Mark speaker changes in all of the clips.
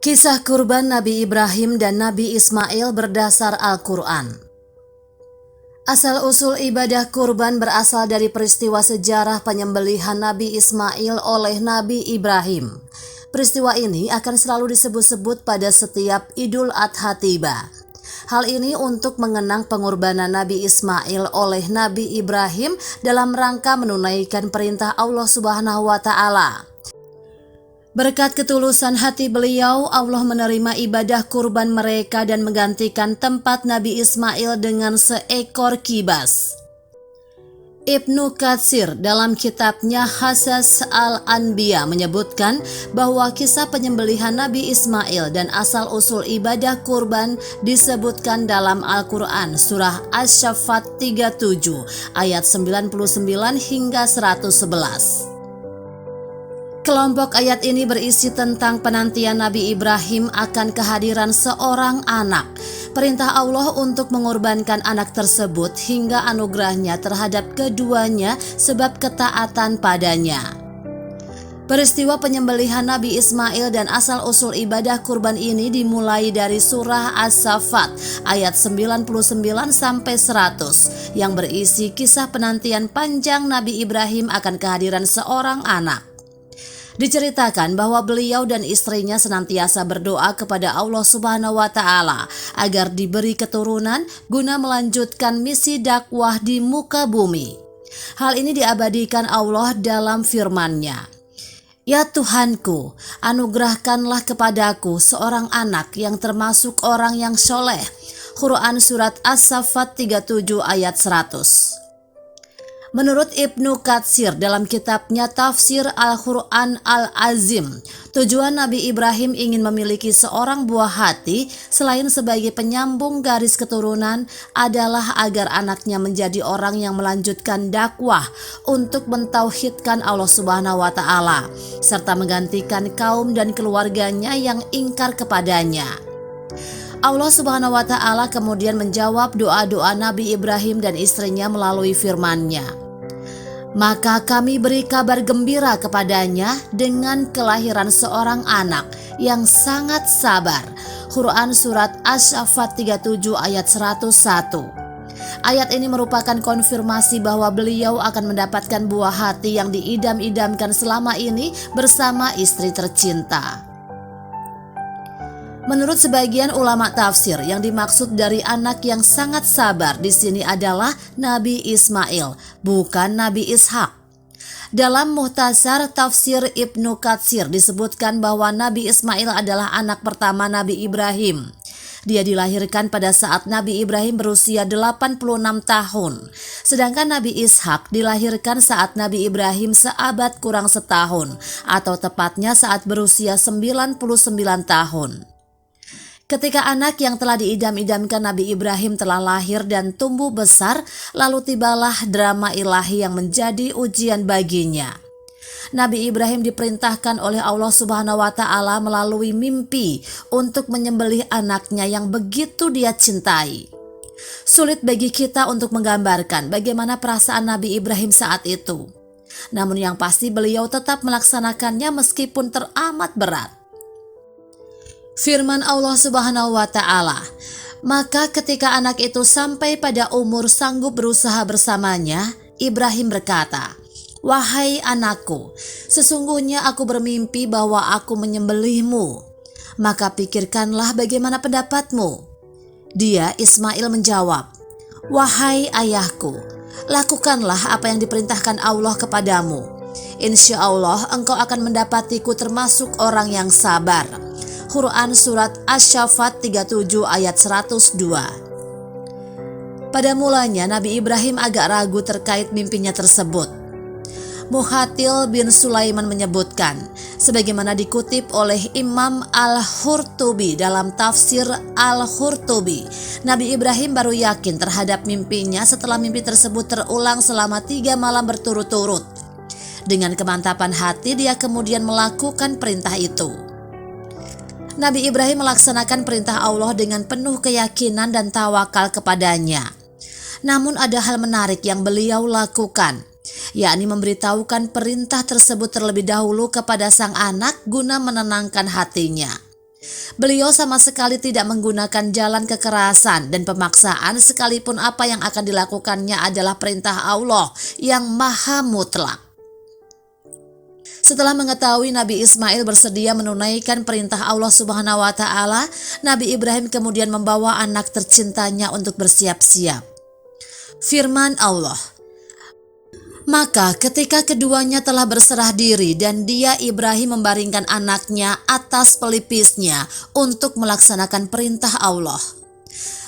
Speaker 1: Kisah kurban Nabi Ibrahim dan Nabi Ismail berdasar Al-Quran. Asal-usul ibadah kurban berasal dari peristiwa sejarah penyembelihan Nabi Ismail oleh Nabi Ibrahim. Peristiwa ini akan selalu disebut-sebut pada setiap Idul Adha tiba. Hal ini untuk mengenang pengorbanan Nabi Ismail oleh Nabi Ibrahim dalam rangka menunaikan perintah Allah Subhanahu wa Ta'ala. Berkat ketulusan hati beliau, Allah menerima ibadah kurban mereka dan menggantikan tempat Nabi Ismail dengan seekor kibas. Ibnu Katsir dalam kitabnya Qasas Al-Anbiya menyebutkan bahwa kisah penyembelihan Nabi Ismail dan asal-usul ibadah kurban disebutkan dalam Al-Quran surah Asy-Syaffat 37 ayat 99 hingga 111. Kelompok ayat ini berisi tentang penantian Nabi Ibrahim akan kehadiran seorang anak, perintah Allah untuk mengorbankan anak tersebut hingga anugerahnya terhadap keduanya sebab ketaatan padanya. Peristiwa penyembelihan Nabi Ismail dan asal-usul ibadah kurban ini dimulai dari surah As-Saffat ayat 99 sampai 100 yang berisi kisah penantian panjang Nabi Ibrahim akan kehadiran seorang anak. Diceritakan bahwa beliau dan istrinya senantiasa berdoa kepada Allah Subhanahu wa Ta'ala agar diberi keturunan guna melanjutkan misi dakwah di muka bumi. Hal ini diabadikan Allah dalam firman-Nya. Ya Tuhanku, anugerahkanlah kepadaku seorang anak yang termasuk orang yang soleh. Quran surat As-Saffat 37 ayat 100. Menurut Ibnu Katsir dalam kitabnya Tafsir Al-Quran Al-Azim, tujuan Nabi Ibrahim ingin memiliki seorang buah hati selain sebagai penyambung garis keturunan adalah agar anaknya menjadi orang yang melanjutkan dakwah untuk mentauhidkan Allah Subhanahu wa Ta'ala serta menggantikan kaum dan keluarganya yang ingkar kepadanya. Allah Subhanahu wa Ta'ala kemudian menjawab doa-doa Nabi Ibrahim dan istrinya melalui firman-Nya. Maka kami beri kabar gembira kepadanya dengan kelahiran seorang anak yang sangat sabar. Quran surat Asy-Syaffat 37 ayat 101. Ayat ini merupakan konfirmasi bahwa beliau akan mendapatkan buah hati yang diidam-idamkan selama ini bersama istri tercinta. Menurut sebagian ulama tafsir, yang dimaksud dari anak yang sangat sabar di sini adalah Nabi Ismail, bukan Nabi Ishak. Dalam Muhtasar Tafsir Ibnu Katsir disebutkan bahwa Nabi Ismail adalah anak pertama Nabi Ibrahim. Dia dilahirkan pada saat Nabi Ibrahim berusia 86 tahun, sedangkan Nabi Ishak dilahirkan saat Nabi Ibrahim seabad kurang setahun, atau tepatnya saat berusia 99 tahun. Ketika anak yang telah diidam-idamkan Nabi Ibrahim telah lahir dan tumbuh besar, lalu tibalah drama ilahi yang menjadi ujian baginya. Nabi Ibrahim diperintahkan oleh Allah Subhanahu wa Ta'ala melalui mimpi untuk menyembelih anaknya yang begitu dia cintai. Sulit bagi kita untuk menggambarkan bagaimana perasaan Nabi Ibrahim saat itu. Namun yang pasti beliau tetap melaksanakannya meskipun teramat berat. Firman Allah Subhanahu wa Ta'ala, maka ketika anak itu sampai pada umur sanggup berusaha bersamanya, Ibrahim berkata, "Wahai anakku, sesungguhnya aku bermimpi bahwa aku menyembelihmu. Maka pikirkanlah bagaimana pendapatmu." Dia, Ismail, menjawab, "Wahai ayahku, lakukanlah apa yang diperintahkan Allah kepadamu. Insya Allah engkau akan mendapatiku termasuk orang yang sabar." Quran surat Asy-Syaffat 37 ayat 102. Pada mulanya Nabi Ibrahim agak ragu terkait mimpinya tersebut. Muhatil bin Sulaiman menyebutkan, sebagaimana dikutip oleh Imam Al-Qurtubi dalam tafsir Al-Qurtubi, Nabi Ibrahim baru yakin terhadap mimpinya setelah mimpi tersebut terulang selama 3 malam berturut-turut. Dengan kemantapan hati dia kemudian melakukan perintah itu. Nabi Ibrahim melaksanakan perintah Allah dengan penuh keyakinan dan tawakal kepadanya. Namun ada hal menarik yang beliau lakukan, yakni memberitahukan perintah tersebut terlebih dahulu kepada sang anak guna menenangkan hatinya. Beliau sama sekali tidak menggunakan jalan kekerasan dan pemaksaan, sekalipun apa yang akan dilakukannya adalah perintah Allah yang maha mutlak. Setelah mengetahui Nabi Ismail bersedia menunaikan perintah Allah Subhanahu wa Ta'ala, Nabi Ibrahim kemudian membawa anak tercintanya untuk bersiap-siap. Firman Allah, maka ketika keduanya telah berserah diri dan dia Ibrahim membaringkan anaknya atas pelipisnya untuk melaksanakan perintah Allah.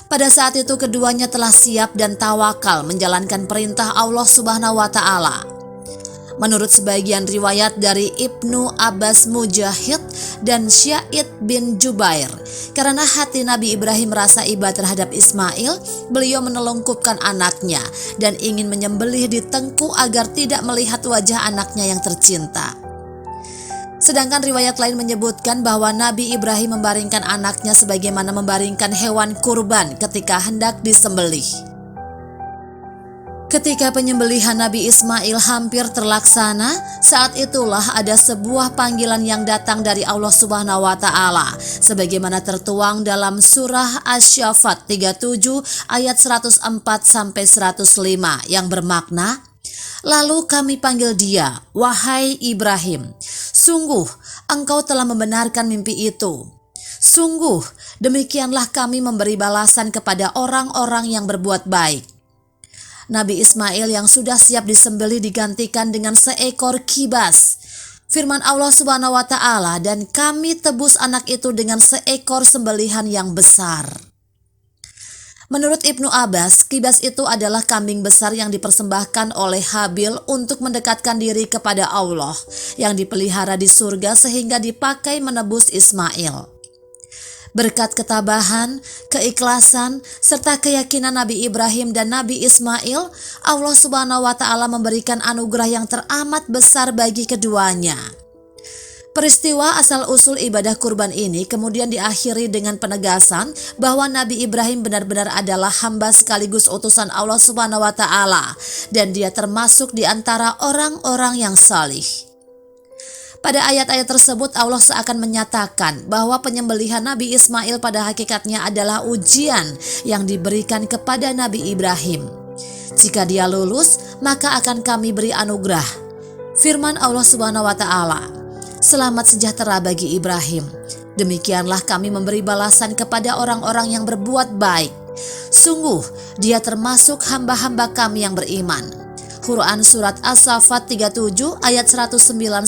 Speaker 1: Pada saat itu keduanya telah siap dan tawakal menjalankan perintah Allah Subhanahu wa Ta'ala. Menurut sebagian riwayat dari Ibnu Abbas Mujahid dan Syaid bin Jubair, karena hati Nabi Ibrahim merasa iba terhadap Ismail, beliau menelungkupkan anaknya dan ingin menyembelih di tengku agar tidak melihat wajah anaknya yang tercinta. Sedangkan riwayat lain menyebutkan bahwa Nabi Ibrahim membaringkan anaknya sebagaimana membaringkan hewan kurban ketika hendak disembelih. Ketika penyembelihan Nabi Ismail hampir terlaksana, saat itulah ada sebuah panggilan yang datang dari Allah Subhanahu wa Ta'ala, sebagaimana tertuang dalam surah Asy-Syaffat 37 ayat 104-105 yang bermakna, lalu kami panggil dia, wahai Ibrahim, sungguh engkau telah membenarkan mimpi itu. Sungguh demikianlah kami memberi balasan kepada orang-orang yang berbuat baik. Nabi Ismail yang sudah siap disembelih digantikan dengan seekor kibas. Firman Allah Subhanahu wa Ta'ala, dan kami tebus anak itu dengan seekor sembelihan yang besar. Menurut Ibnu Abbas, kibas itu adalah kambing besar yang dipersembahkan oleh Habil untuk mendekatkan diri kepada Allah, yang dipelihara di surga sehingga dipakai menebus Ismail. Berkat ketabahan, keikhlasan, serta keyakinan Nabi Ibrahim dan Nabi Ismail, Allah Subhanahu wa Ta'ala memberikan anugerah yang teramat besar bagi keduanya. Peristiwa asal-usul ibadah kurban ini kemudian diakhiri dengan penegasan bahwa Nabi Ibrahim benar-benar adalah hamba sekaligus utusan Allah Subhanahu wa Ta'ala, dan dia termasuk di antara orang-orang yang salih. Pada ayat-ayat tersebut Allah seakan menyatakan bahwa penyembelihan Nabi Ismail pada hakikatnya adalah ujian yang diberikan kepada Nabi Ibrahim. Jika dia lulus, maka akan kami beri anugerah. Firman Allah Subhanahu wa Ta'ala, selamat sejahtera bagi Ibrahim. Demikianlah kami memberi balasan kepada orang-orang yang berbuat baik. Sungguh dia termasuk hamba-hamba kami yang beriman. Quran Surat As-Saffat 37 ayat 109-111.